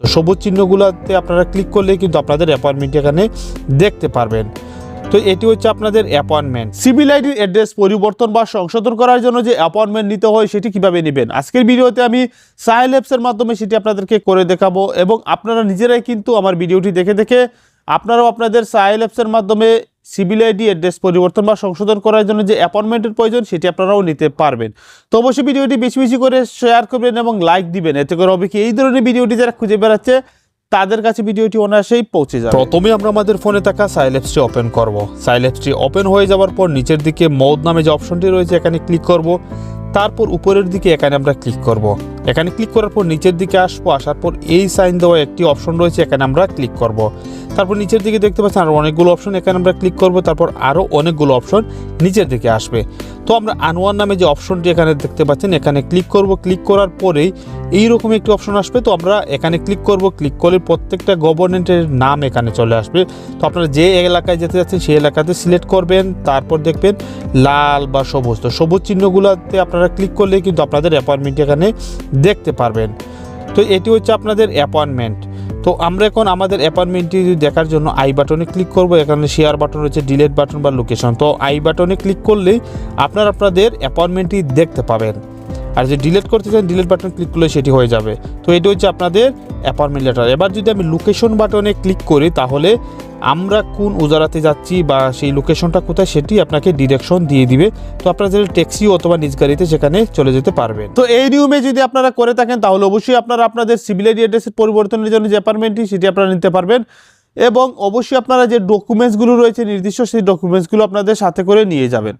তো সবুজ চিহ্নগুলোতে আপনারা ক্লিক করলে কিন্তু আপনাদের অ্যাপয়েন্টমেন্ট এখানে দেখতে পারবেন। তো এটি হচ্ছে আপনাদের অ্যাপয়েন্টমেন্ট। সিভিল আইডির অ্যাড্রেস পরিবর্তন বা সংশোধন করার জন্য যে অ্যাপয়েন্টমেন্ট নিতে হয় সেটি কিভাবে নেবেন, আজকের ভিডিওতে আমি সাহেল অ্যাপসের মাধ্যমে সেটি আপনাদেরকে করে দেখাবো এবং আপনারা নিজেরাই কিন্তু আমার ভিডিওটি দেখে দেখে আপনারাও আপনাদের সাহেল অ্যাপসের মাধ্যমে সিভিল আইডি অ্যাড্রেস পরিবর্তন বা সংশোধন করার জন্য যে অ্যাপয়েন্টমেন্টের প্রয়োজন সেটি আপনারাও নিতে পারবেন। তো অবশ্যই ভিডিওটি বেশি বেশি করে শেয়ার করবেন এবং লাইক দিবেন, এতে করে হবে কি এই ধরনের ভিডিওটি যারা খুঁজে বেড়াচ্ছে তাদের কাছে ভিডিওটি অনায়াসেই পৌঁছে যাবে। প্রথমে আমরা আমাদের ফোনে থাকা সাহেল অ্যাপসটি ওপেন করব। সাহেল অ্যাপসটি ওপেন হয়ে যাওয়ার পর নিচের দিকে মোড নামে যে অপশনটি রয়েছে এখানে ক্লিক করব। তারপর উপরের দিকে এখানে আমরা ক্লিক করব। এখানে ক্লিক করার পর নিচের দিকে আসবো, আসার পর এই সাইন দেওয়া একটি অপশন রয়েছে এখানে আমরা ক্লিক করব। তারপর নিচের দিকে দেখতে পাচ্ছেন আরও অনেকগুলো অপশন, এখানে আমরা ক্লিক করব। তারপর আরও অনেকগুলো অপশন নিচের দিকে আসবে। তো আমরা আনোয়ার নামে যে অপশনটি এখানে দেখতে পাচ্ছেন এখানে ক্লিক করব। ক্লিক করার পরেই এইরকম একটি অপশন আসবে। তো আমরা এখানে ক্লিক করব। ক্লিক করলে প্রত্যেকটা গভর্নমেন্টের নাম এখানে চলে আসবে। তো আপনারা যে এলাকায় যেতে যাচ্ছেন সেই এলাকাতে সিলেক্ট করবেন। তারপর দেখবেন লাল বা সবুজ, তো সবুজ চিহ্নগুলোতে আপনারা ক্লিক করলে কিন্তু আপনাদের অ্যাপয়েন্টমেন্ট এখানে দেখতে পারবেন। তো এটি হচ্ছে আপনাদের অ্যাপয়েন্টমেন্ট। তো আমরা এখন আমাদের অ্যাপয়েন্টমেন্টটি দেখার জন্য আই বাটনে ক্লিক করব। এখানে শেয়ার বাটন রয়েছে, ডিলেট বাটন বা লোকেশন। তো আই বাটনে ক্লিক করলেই আপনারা আপনাদের অ্যাপয়েন্টমেন্টটি দেখতে পাবেন। আর যে ডিলিট করতে চান ডিলিট বাটন ক্লিক করলে সেটি হয়ে যাবে। তো এটি হচ্ছে আপনাদের অ্যাপয়েন্টমেন্ট লেটার। এবার যদি আমি লোকেশন বাটনে ক্লিক করি তাহলে আমরা কোন উজারাতে যাচ্ছি বা সেই লোকেশনটা কোথায় সেটি আপনাকে ডিরেকশন দিয়ে দিবে। তো আপনারা যদি ট্যাক্সি অথবা নিজ গাড়িতে সেখানে চলে যেতে পারবেন। তো এই নিয়মে যদি আপনারা করে থাকেন তাহলে অবশ্যই আপনারা আপনাদের সিভিল আইডি অ্যাড্রেসের পরিবর্তনের জন্য যে অ্যাপয়েন্টমেন্টটি সেটি আপনারা নিতে পারবেন এবং অবশ্যই আপনারা যে ডকুমেন্টসগুলো রয়েছে নির্দিষ্ট সেই ডকুমেন্টসগুলো আপনাদের সাথে করে নিয়ে যাবেন।